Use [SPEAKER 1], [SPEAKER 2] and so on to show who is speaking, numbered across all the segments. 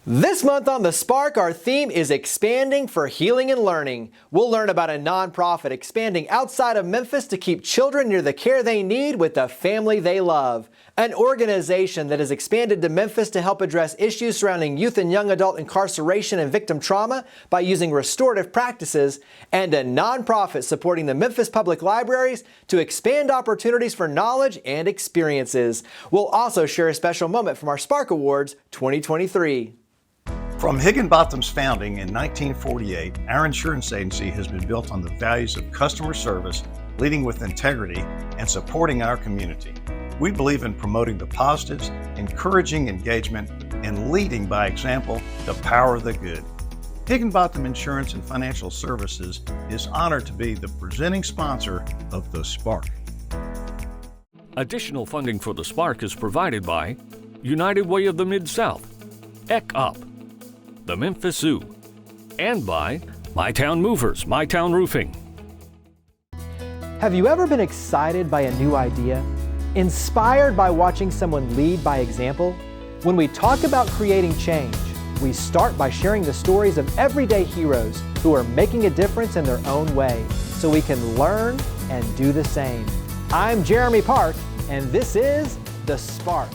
[SPEAKER 1] This month on The Spark, our theme is Expanding for Healing and Learning. We'll learn about a nonprofit expanding outside of Memphis to keep children near the care they need with the family they love. An organization that has expanded to Memphis to help address issues surrounding youth and young adult incarceration and victim trauma by using restorative practices. And a nonprofit supporting the Memphis Public Libraries to expand opportunities for knowledge and experiences. We'll also share a special moment from our Spark Awards 2023.
[SPEAKER 2] From Higginbotham's founding in 1948, our insurance agency has been built on the values of customer service, leading with integrity, and supporting our community. We believe in promoting the positives, encouraging engagement, and leading by example the power of the good. Higginbotham Insurance and Financial Services is honored to be the presenting sponsor of The Spark.
[SPEAKER 3] Additional funding for The Spark is provided by United Way of the Mid-South, ECK-UP, the Memphis Zoo, and by My Town Movers, My Town Roofing.
[SPEAKER 1] Have you ever been excited by a new idea? Inspired by watching someone lead by example? When we talk about creating change, we start by sharing the stories of everyday heroes who are making a difference in their own way, so we can learn and do the same. I'm Jeremy Park, and this is The Spark.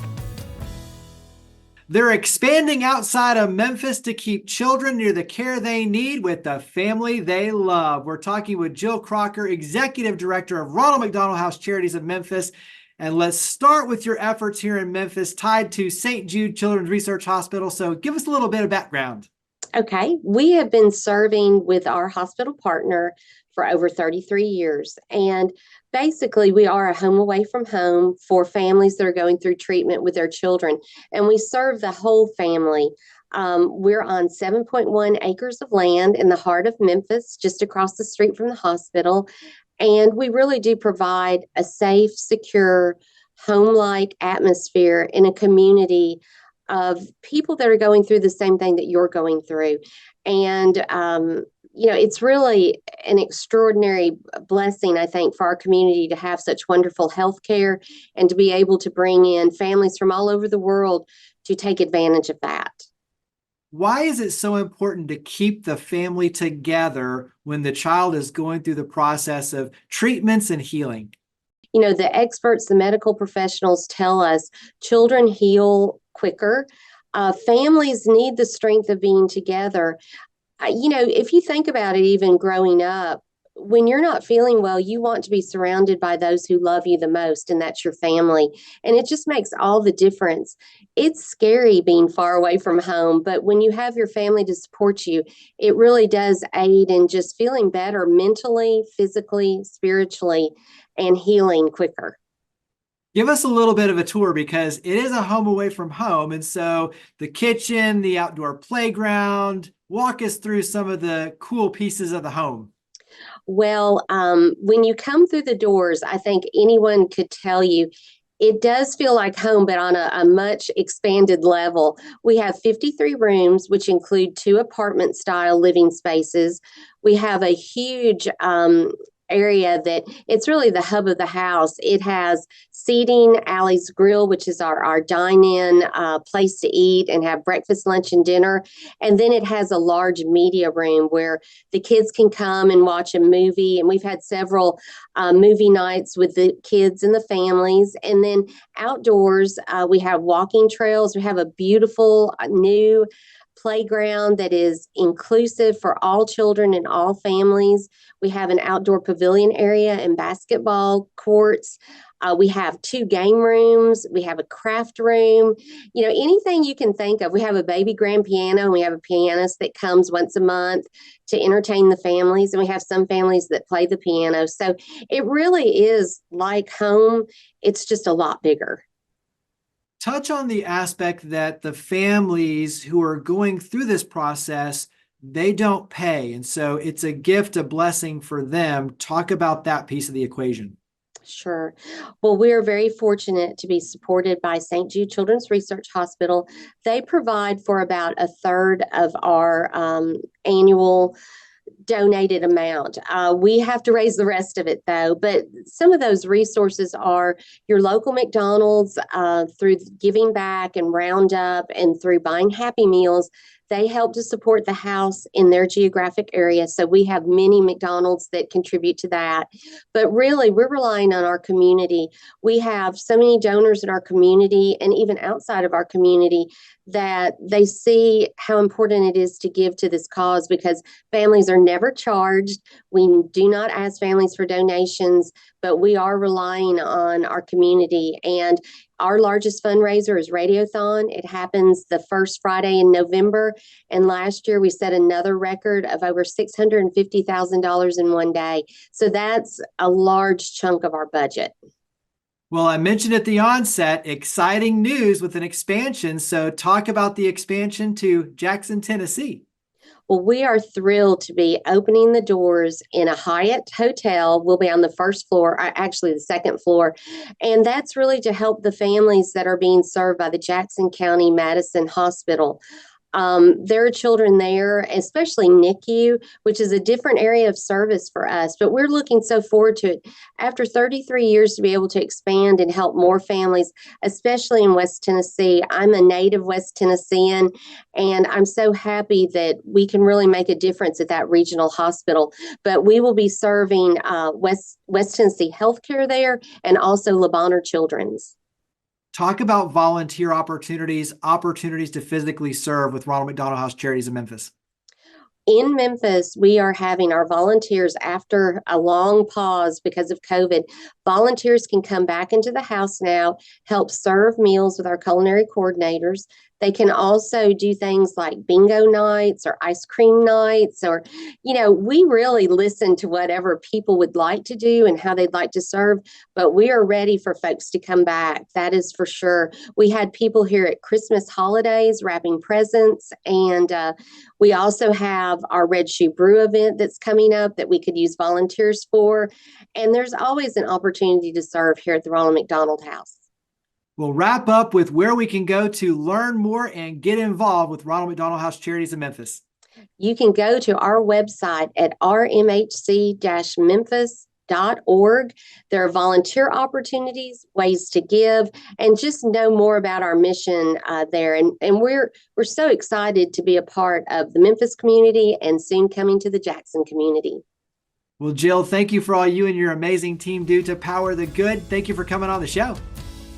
[SPEAKER 1] They're expanding outside of Memphis to keep children near the care they need with the family they love. We're talking with Jill Crocker, Executive Director of Ronald McDonald House Charities of Memphis. And let's start with your efforts here in Memphis tied to St. Jude Children's Research Hospital. So give us a little bit of background.
[SPEAKER 4] Okay, we have been serving with our hospital partner for over 33 years. And basically, we are a home away from home for families that are going through treatment with their children. And we serve the whole family. We're on 7.1 acres of land in the heart of Memphis, just across the street from the hospital. And we really do provide a safe, secure, home-like atmosphere in a community of people that are going through the same thing that you're going through. And, it's really an extraordinary blessing, I think, for our community to have such wonderful health care and to be able to bring in families from all over the world to take advantage of that.
[SPEAKER 1] Why is it so important to keep the family together when the child is going through the process of treatments and healing?
[SPEAKER 4] You know, the experts, the medical professionals tell us children heal quicker. Families need the strength of being together. If you think about it, even growing up, when you're not feeling well, you want to be surrounded by those who love you the most, and that's your family. And it just makes all the difference. It's scary being far away from home, but when you have your family to support you, it really does aid in just feeling better mentally, physically, spiritually, and healing quicker.
[SPEAKER 1] Give us a little bit of a tour, because it is a home away from home. And so the kitchen, the outdoor playground, walk us through some of the cool pieces of the home.
[SPEAKER 4] Well, when you come through the doors, I think anyone could tell you it does feel like home, but on a much expanded level. We have 53 rooms, which include 2 apartment-style living spaces. We have a huge area that it's really the hub of the house. It has seating, Allie's Grill, which is our dine-in place to eat and have breakfast, lunch, and dinner. And then it has a large media room where the kids can come and watch a movie. And we've had several movie nights with the kids and the families. And then outdoors, we have walking trails. We have a beautiful new playground that is inclusive for all children and all families. We have an outdoor pavilion area and basketball courts. We have 2 game rooms. We have a craft room. Anything you can think of. We have a baby grand piano, and we have a pianist that comes once a month to entertain the families. And we have some families that play the piano. So it really is like home. It's just a lot bigger.
[SPEAKER 1] Touch on the aspect that the families who are going through this process, they don't pay. And so it's a gift, a blessing for them. Talk about that piece of the equation.
[SPEAKER 4] Sure. Well, we are very fortunate to be supported by St. Jude Children's Research Hospital. They provide for about a third of our annual donated amount. We have to raise the rest of it though. But some of those resources are your local McDonald's through Giving Back and Roundup and through buying Happy Meals. They help to support the house in their geographic area. So we have many McDonald's that contribute to that. But really, we're relying on our community. We have so many donors in our community and even outside of our community that they see how important it is to give to this cause, because families are never charged. We do not ask families for donations, but we are relying on our community. And our largest fundraiser is Radiothon. It happens the first Friday in November. And last year we set another record of over $650,000 in one day. So that's a large chunk of our budget.
[SPEAKER 1] Well, I mentioned at the onset, exciting news with an expansion. So talk about the expansion to Jackson, Tennessee.
[SPEAKER 4] Well, we are thrilled to be opening the doors in a Hyatt hotel. We'll be on the first floor, actually the second floor. And that's really to help the families that are being served by the Jackson County Madison Hospital. There are children there, especially NICU, which is a different area of service for us, but we're looking so forward to it. After 33 years to be able to expand and help more families, especially in West Tennessee. I'm a native West Tennessean, and I'm so happy that we can really make a difference at that regional hospital. But we will be serving West Tennessee healthcare there and also Le Bonheur Children's.
[SPEAKER 1] Talk about volunteer opportunities to physically serve with Ronald McDonald House Charities in Memphis.
[SPEAKER 4] In Memphis, we are having our volunteers, after a long pause because of COVID, volunteers can come back into the house now, help serve meals with our culinary coordinators. They can also do things like bingo nights or ice cream nights, or, we really listen to whatever people would like to do and how they'd like to serve, but we are ready for folks to come back. That is for sure. We had people here at Christmas holidays wrapping presents, and we also have our Red Shoe Brew event that's coming up that we could use volunteers for. And there's always an opportunity to serve here at the Ronald McDonald House.
[SPEAKER 1] We'll wrap up with where we can go to learn more and get involved with Ronald McDonald House Charities in Memphis.
[SPEAKER 4] You can go to our website at rmhc-memphis.org. There are volunteer opportunities, ways to give, and just know more about our mission there. And we're so excited to be a part of the Memphis community and soon coming to the Jackson community.
[SPEAKER 1] Well, Jill, thank you for all you and your amazing team do to power the good. Thank you for coming on the show.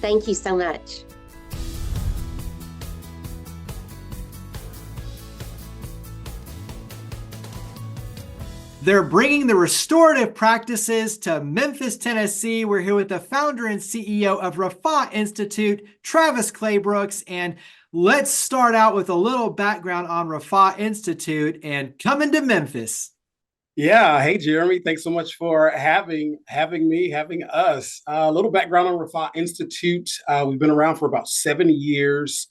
[SPEAKER 4] Thank you so much.
[SPEAKER 1] They're bringing the restorative practices to Memphis, Tennessee. We're here with the founder and CEO of Rafah Institute, Travis Claybrooks. And let's start out with a little background on Rafah Institute and coming to Memphis.
[SPEAKER 5] Yeah. Hey, Jeremy. Thanks so much for having us. A little background on Rafah Institute. We've been around for about 7 years.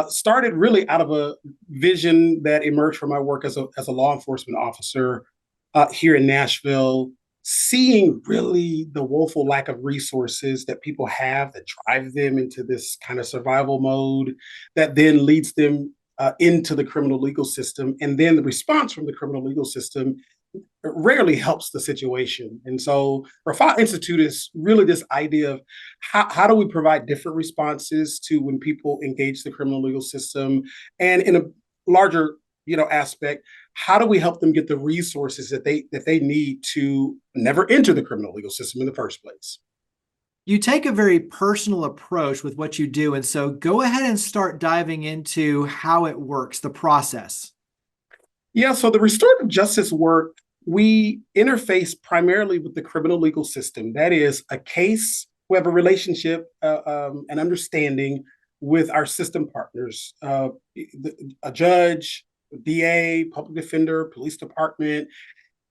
[SPEAKER 5] Started really out of a vision that emerged from my work as a law enforcement officer here in Nashville, seeing really the woeful lack of resources that people have that drive them into this kind of survival mode that then leads them into the criminal legal system. And then the response from the criminal legal system rarely helps the situation. And so Rafah Institute is really this idea of how do we provide different responses to when people engage the criminal legal system, and in a larger aspect, how do we help them get the resources that they need to never enter the criminal legal system in the first place.
[SPEAKER 1] You take a very personal approach with what you do, and so go ahead and start diving into how it works, the process.
[SPEAKER 5] Yeah, so the restorative justice work, we interface primarily with the criminal legal system. That is a case, we have a relationship, an understanding with our system partners, a judge, a DA, public defender, police department.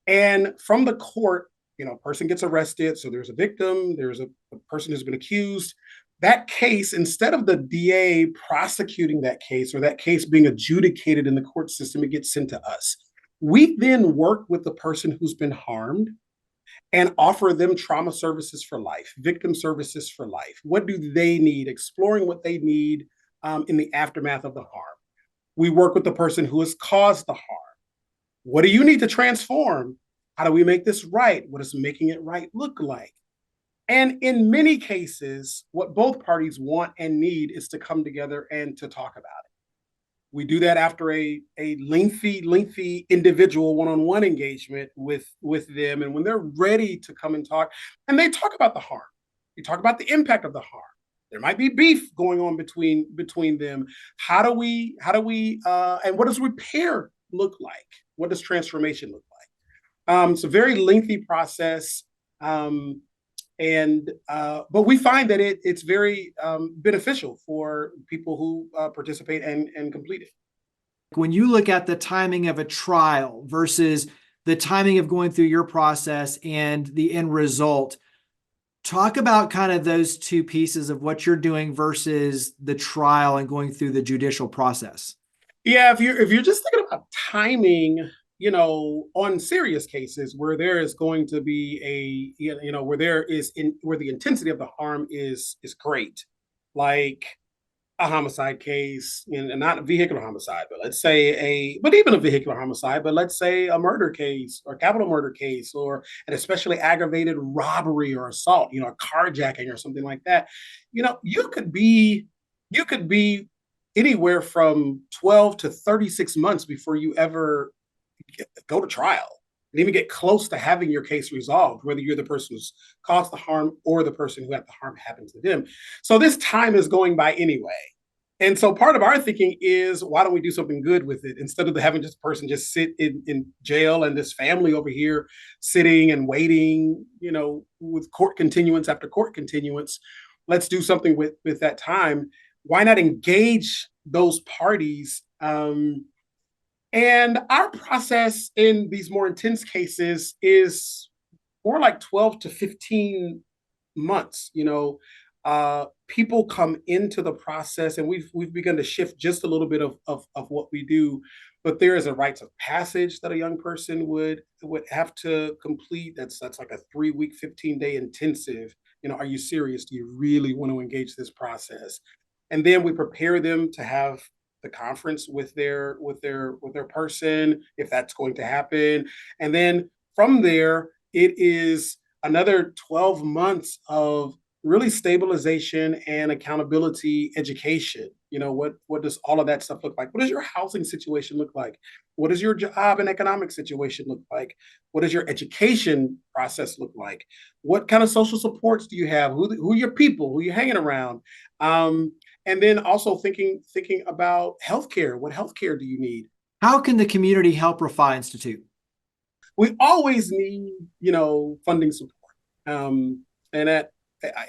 [SPEAKER 5] And from the court, a person gets arrested, so there's a victim, there's a person who's been accused. That case, instead of the DA prosecuting that case or that case being adjudicated in the court system, it gets sent to us. We then work with the person who's been harmed and offer them trauma services for life, victim services for life. What do they need? Exploring what they need in the aftermath of the harm. We work with the person who has caused the harm. What do you need to transform? How do we make this right? What does making it right look like? And in many cases, what both parties want and need is to come together and to talk about it. We do that after a lengthy individual one-on-one engagement with them. And when they're ready to come and talk, and they talk about the harm, you talk about the impact of the harm. There might be beef going on between them. How do we and what does repair look like? What does transformation look like? It's a very lengthy process. But we find that it's very beneficial for people who participate and complete it.
[SPEAKER 1] When you look at the timing of a trial versus the timing of going through your process and the end result, talk about kind of those two pieces of what you're doing versus the trial and going through the judicial process.
[SPEAKER 5] Yeah, if you're just thinking about timing, on serious cases where there is going to be where the intensity of the harm is great, like a homicide case, and not a vehicular homicide, but even a vehicular homicide, but let's say a murder case or capital murder case, or an especially aggravated robbery or assault, a carjacking or something like that. You could be anywhere from 12 to 36 months before you ever go to trial and even get close to having your case resolved, whether you're the person who's caused the harm or the person who had the harm happen to them. So this time is going by anyway. And so part of our thinking is, why don't we do something good with it instead of having this person just sit in jail and this family over here sitting and waiting, with court continuance after court continuance. Let's do something with that time. Why not engage those parties? And our process in these more intense cases is more like 12 to 15 months. People come into the process, and we've begun to shift just a little bit of what we do. But there is a rites of passage that a young person would have to complete. That's like a 3-week, 15-day intensive. Are you serious? Do you really want to engage this process? And then we prepare them to have the conference with their person, if that's going to happen. And then from there, it is another 12 months of really stabilization and accountability education. What does all of that stuff look like? What does your housing situation look like? What does your job and economic situation look like? What does your education process look like? What kind of social supports do you have? Who are your people? Who are you hanging around? And then also thinking about healthcare. What healthcare do you need?
[SPEAKER 1] How can the community help Rafa Institute?
[SPEAKER 5] We always need, funding support. And that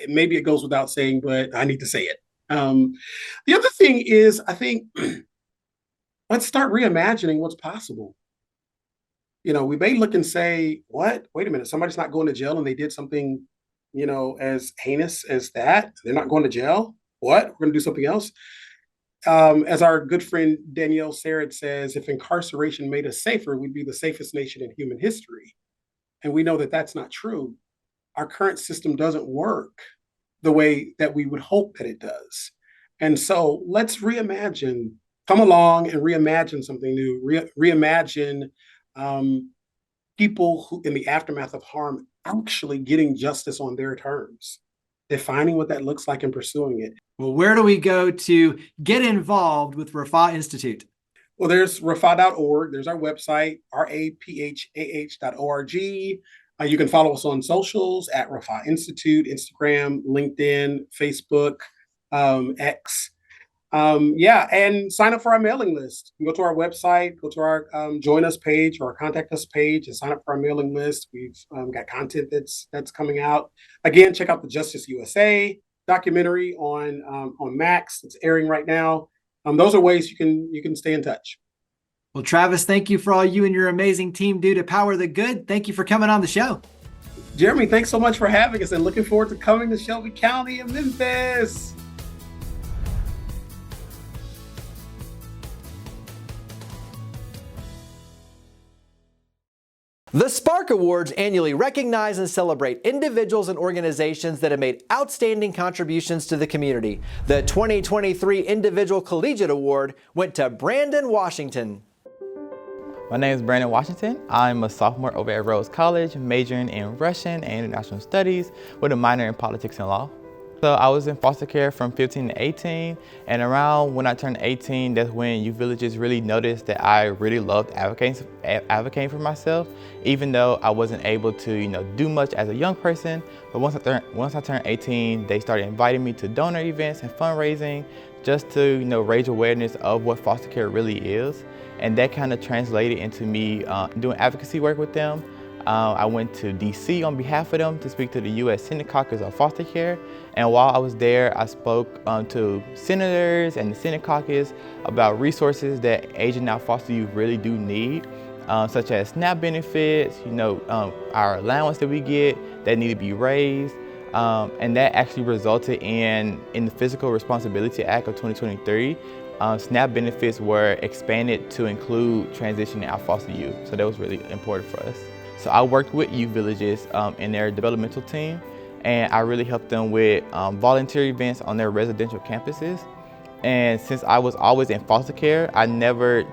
[SPEAKER 5] maybe it goes without saying, but I need to say it. The other thing is, I think, let's start reimagining what's possible. We may look and say, what? Wait a minute, somebody's not going to jail and they did something, as heinous as that. They're not going to jail? What? We're going to do something else? As our good friend Danielle Sarrett says, if incarceration made us safer, we'd be the safest nation in human history. And we know that that's not true. Our current system doesn't work the way that we would hope that it does. And so let's reimagine, come along and reimagine something new, reimagine people who, in the aftermath of harm, actually getting justice on their terms, defining what that looks like and pursuing it.
[SPEAKER 1] Well, where do we go to get involved with Rafa Institute?
[SPEAKER 5] Well, there's rafa.org. There's our website, raphah.org. You can follow us on socials at Rafa Institute, Instagram, LinkedIn, Facebook, X. And sign up for our mailing list. You go to our website, go to our join us page or our contact us page and sign up for our mailing list. We've got content that's coming out. Again, check out the Justice USA documentary on Max. It's airing right now. Those are ways you can stay in touch.
[SPEAKER 1] Well, Travis, thank you for all you and your amazing team do to power the good. Thank you for coming on the show.
[SPEAKER 5] Jeremy, thanks so much for having us and looking forward to coming to Shelby County and Memphis.
[SPEAKER 1] The Spark Awards annually recognize and celebrate individuals and organizations that have made outstanding contributions to the community. The 2023 Individual Collegiate Award went to Brandon Washington.
[SPEAKER 6] My name is Brandon Washington. I'm a sophomore over at Rhodes College, majoring in Russian and International Studies with a minor in politics and law. So I was in foster care from 15 to 18, and around when I turned 18, that's when Youth Villages really noticed that I really loved advocating for myself, even though I wasn't able to, do much as a young person. But once I turned 18, they started inviting me to donor events and fundraising just to, raise awareness of what foster care really is. And that kind of translated into me doing advocacy work with them. I went to DC on behalf of them to speak to the U.S. Senate Caucus on foster care. And while I was there, I spoke to senators and the Senate Caucus about resources that aging out foster youth really do need, such as SNAP benefits, our allowance that we get that need to be raised. And that actually resulted in the Fiscal Responsibility Act of 2023. SNAP benefits were expanded to include transitioning out foster youth. So that was really important for us. So I worked with Youth Villages in their developmental team, and I really helped them with volunteer events on their residential campuses. And since I was always in foster care, I never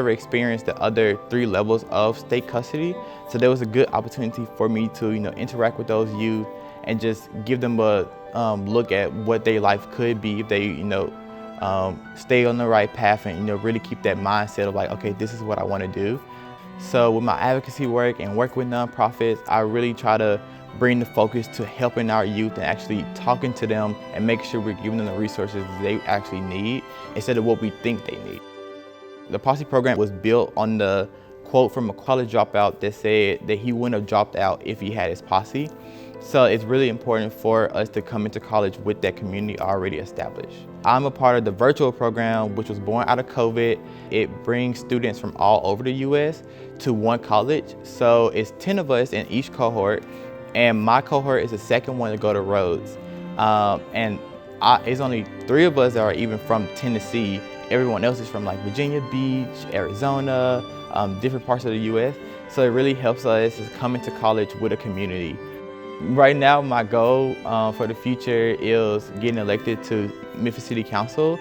[SPEAKER 6] experienced the other 3 levels of state custody. So there was a good opportunity for me to, interact with those youth and just give them a look at what their life could be if they, stay on the right path and, really keep that mindset of like, okay, this is what I want to do. So with my advocacy work and work with nonprofits, I really try to bring the focus to helping our youth and actually talking to them and make sure we're giving them the resources they actually need instead of what we think they need. The Posse program was built on the quote from a college dropout that said that he wouldn't have dropped out if he had his posse. So it's really important for us to come into college with that community already established. I'm a part of the virtual program, which was born out of COVID. It brings students from all over the US to one college. So it's 10 of us in each cohort, and my cohort is the second one to go to Rhodes. It's only 3 of us that are even from Tennessee. Everyone else is from like Virginia Beach, Arizona, different parts of the US. So it really helps us come into college with a community. Right now, my goal for the future is getting elected to Memphis City Council.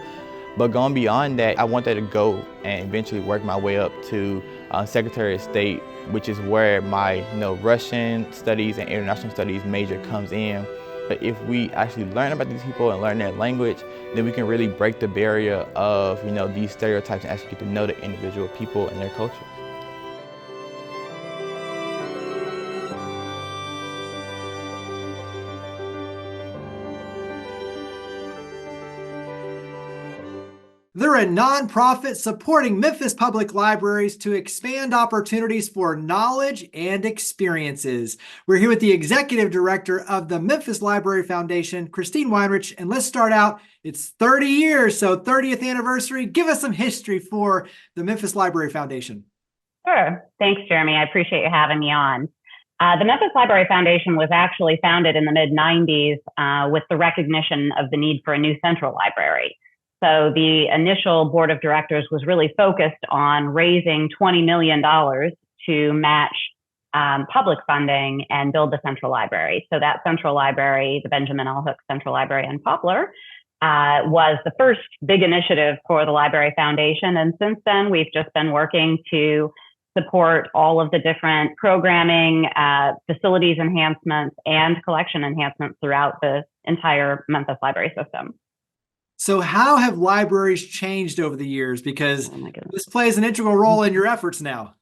[SPEAKER 6] But going beyond that, I want that to go and eventually work my way up to Secretary of State, which is where my Russian studies and international studies major comes in. But if we actually learn about these people and learn their language, then we can really break the barrier of these stereotypes and actually get to know the individual people and their culture.
[SPEAKER 1] They're a nonprofit supporting Memphis Public Libraries to expand opportunities for knowledge and experiences. We're here with the executive director of the Memphis Library Foundation, Christine Weinrich, and let's start out. It's 30 years, so 30th anniversary. Give us some history for the Memphis Library Foundation.
[SPEAKER 7] Sure. Thanks, Jeremy. I appreciate you having me on. The Memphis Library Foundation was actually founded in the mid-90s with the recognition of the need for a new central library. So the initial board of directors was really focused on raising $20 million to match public funding and build the central library. So that central library, the Benjamin L. Hook Central Library in Poplar, was the first big initiative for the Library Foundation. And since then, we've just been working to support all of the different programming, facilities enhancements, and collection enhancements throughout the entire Memphis library system.
[SPEAKER 1] So how have libraries changed over the years? Because this plays an integral role in your efforts now.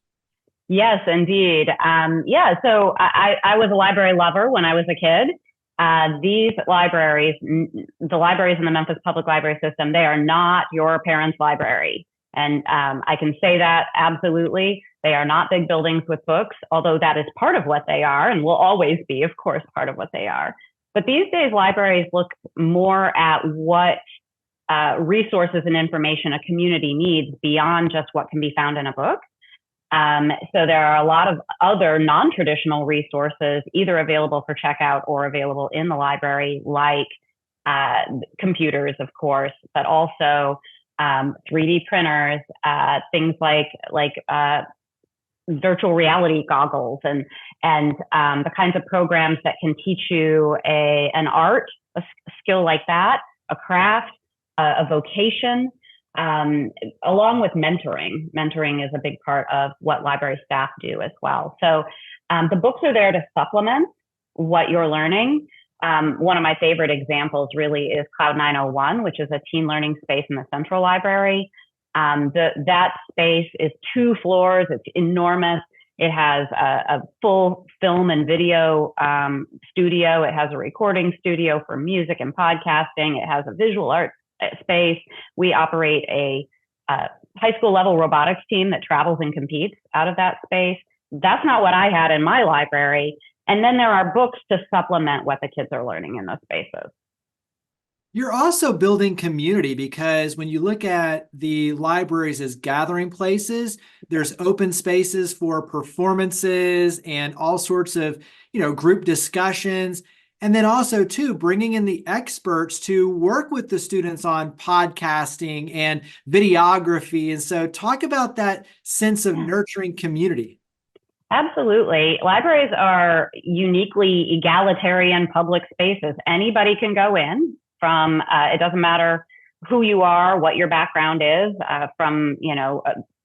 [SPEAKER 7] Yes, indeed. So I was a library lover when I was a kid. These libraries, the libraries in the Memphis Public Library System, they are not your parents' library. And I can say that absolutely. They are not big buildings with books, although that is part of what they are and will always be, of course, part of what they are. But these days, libraries look more at what resources and information a community needs beyond just what can be found in a book. So there are a lot of other non-traditional resources, either available for checkout or available in the library, like computers, of course, but also 3D printers, things like virtual reality goggles, and the kinds of programs that can teach you an art, a skill like that, a craft, a vocation, along with mentoring. Mentoring is a big part of what library staff do as well. So the books are there to supplement what you're learning. One of my favorite examples really is Cloud 901, which is a teen learning space in the Central Library. That space is 2 floors. It's enormous. It has a full film and video studio. It has a recording studio for music and podcasting. It has a visual arts space. We operate a high school level robotics team that travels and competes out of that space. That's not what I had in my library. And then there are books to supplement what the kids are learning in those spaces.
[SPEAKER 1] You're also building community, because when you look at the libraries as gathering places, there's open spaces for performances and all sorts of, group discussions. And then also too, bringing in the experts to work with the students on podcasting and videography. And so talk about that sense of nurturing community.
[SPEAKER 7] Absolutely. Libraries are uniquely egalitarian public spaces. Anybody can go in from, it doesn't matter who you are, what your background is, from,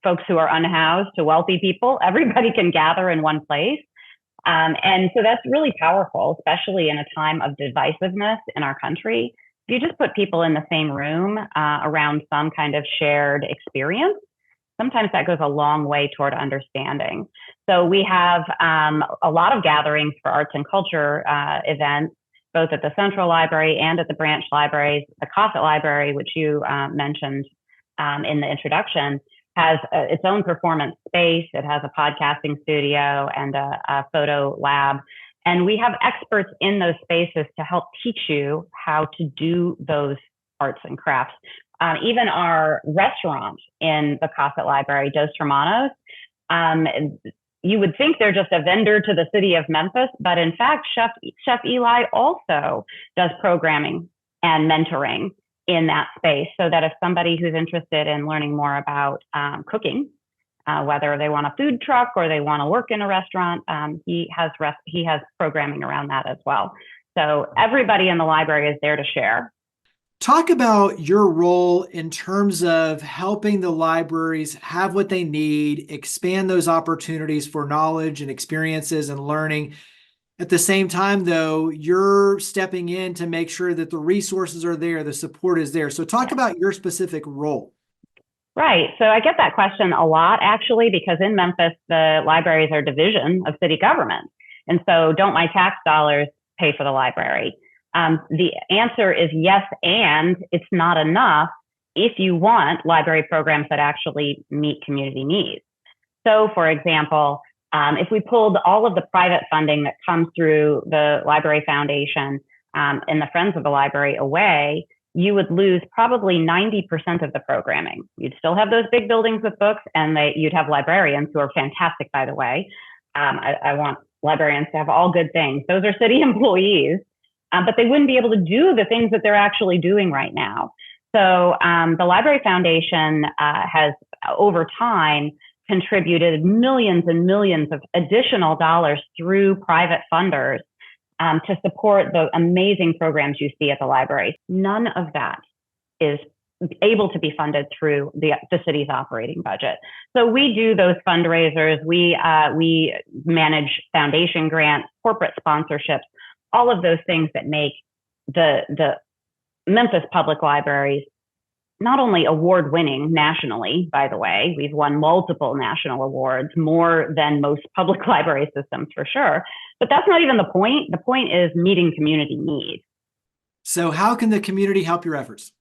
[SPEAKER 7] folks who are unhoused to wealthy people. Everybody can gather in one place. And so that's really powerful, especially in a time of divisiveness in our country. If you just put people in the same room around some kind of shared experience, sometimes that goes a long way toward understanding. So we have a lot of gatherings for arts and culture events, both at the Central Library and at the branch libraries. The Coffett Library, which you mentioned in the introduction, has its own performance space. It has a podcasting studio and a photo lab. And we have experts in those spaces to help teach you how to do those arts and crafts. Even our restaurant in the Coffett Library, Dos Hermanos, you would think they're just a vendor to the city of Memphis, but in fact, Chef Eli also does programming and mentoring in that space, so that if somebody who's interested in learning more about cooking, whether they want a food truck or they want to work in a restaurant, he has programming around that as well. So everybody in the library is there to share.
[SPEAKER 1] Talk about your role in terms of helping the libraries have what they need, expand those opportunities for knowledge and experiences and learning. At the same time, though, you're stepping in to make sure that the resources are there, the support is there. So talk about your specific role.
[SPEAKER 7] Right. So I get that question a lot, actually, because in Memphis, the libraries are a division of city government. And so don't my tax dollars pay for the library? The answer is yes, and it's not enough if you want library programs that actually meet community needs. So, for example, if we pulled all of the private funding that comes through the Library Foundation and the Friends of the Library away, you would lose probably 90% of the programming. You'd still have those big buildings with books, and you'd have librarians who are fantastic, by the way. I want librarians to have all good things. Those are city employees, but they wouldn't be able to do the things that they're actually doing right now. So the Library Foundation has, over time, contributed millions and millions of additional dollars through private funders to support the amazing programs you see at the library. None of that is able to be funded through the city's operating budget. So we do those fundraisers. We manage foundation grants, corporate sponsorships, all of those things that make the Memphis Public Libraries not only award-winning nationally, by the way, we've won multiple national awards, more than most public library systems for sure, but that's not even the point. The point is meeting community needs.
[SPEAKER 1] So how can the community help your efforts?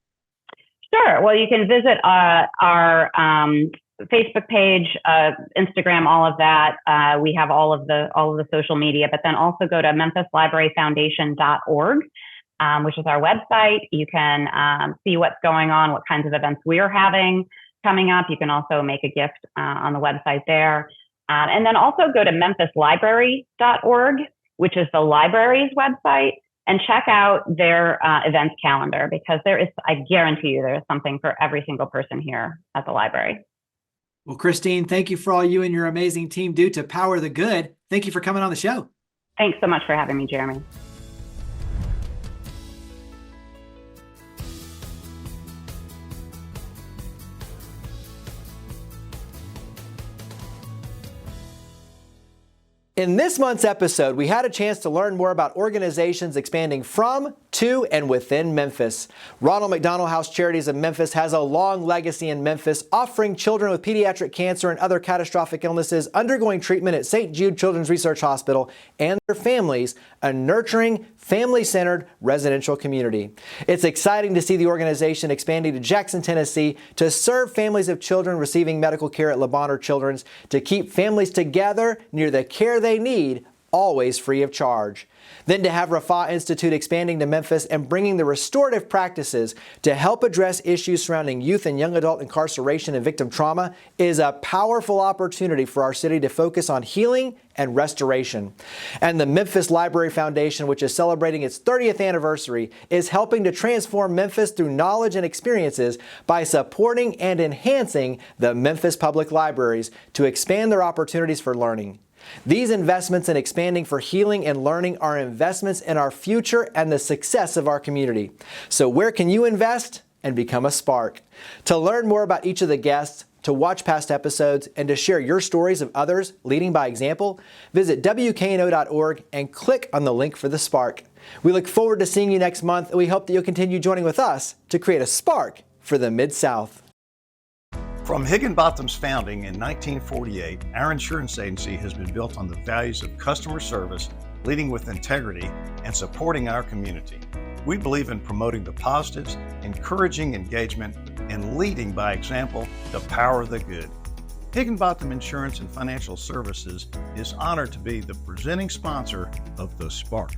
[SPEAKER 7] Sure. Well, you can visit our Facebook page, Instagram, all of that. We have all of the social media, but then also go to memphislibraryfoundation.org. Which is our website. You can see what's going on, what kinds of events we're having coming up. You can also make a gift on the website there. And then also go to memphislibrary.org, which is the library's website, and check out their events calendar, because I guarantee you, there is something for every single person here at the library.
[SPEAKER 1] Well, Christine, thank you for all you and your amazing team do to power the good. Thank you for coming on the show.
[SPEAKER 7] Thanks so much for having me, Jeremy.
[SPEAKER 1] In this month's episode, we had a chance to learn more about organizations expanding from, to, and within Memphis. Ronald McDonald House Charities of Memphis has a long legacy in Memphis, offering children with pediatric cancer and other catastrophic illnesses undergoing treatment at St. Jude Children's Research Hospital and their families a nurturing, family-centered residential community. It's exciting to see the organization expanding to Jackson, Tennessee to serve families of children receiving medical care at Le Bonheur Children's to keep families together near the care they need, always free of charge. Then to have Rafah Institute expanding to Memphis and bringing the restorative practices to help address issues surrounding youth and young adult incarceration and victim trauma is a powerful opportunity for our city to focus on healing and restoration. And the Memphis Library Foundation, which is celebrating its 30th anniversary, is helping to transform Memphis through knowledge and experiences by supporting and enhancing the Memphis Public Libraries to expand their opportunities for learning. These investments in expanding for healing and learning are investments in our future and the success of our community. So where can you invest and become a spark? To learn more about each of the guests, to watch past episodes, and to share your stories of others leading by example, visit WKNO.org and click on the link for the Spark. We look forward to seeing you next month, and we hope that you'll continue joining with us to create a spark for the Mid-South.
[SPEAKER 2] From Higginbotham's founding in 1948, our insurance agency has been built on the values of customer service, leading with integrity, and supporting our community. We believe in promoting the positives, encouraging engagement, and leading by example the power of the good. Higginbotham Insurance and Financial Services is honored to be the presenting sponsor of The Spark.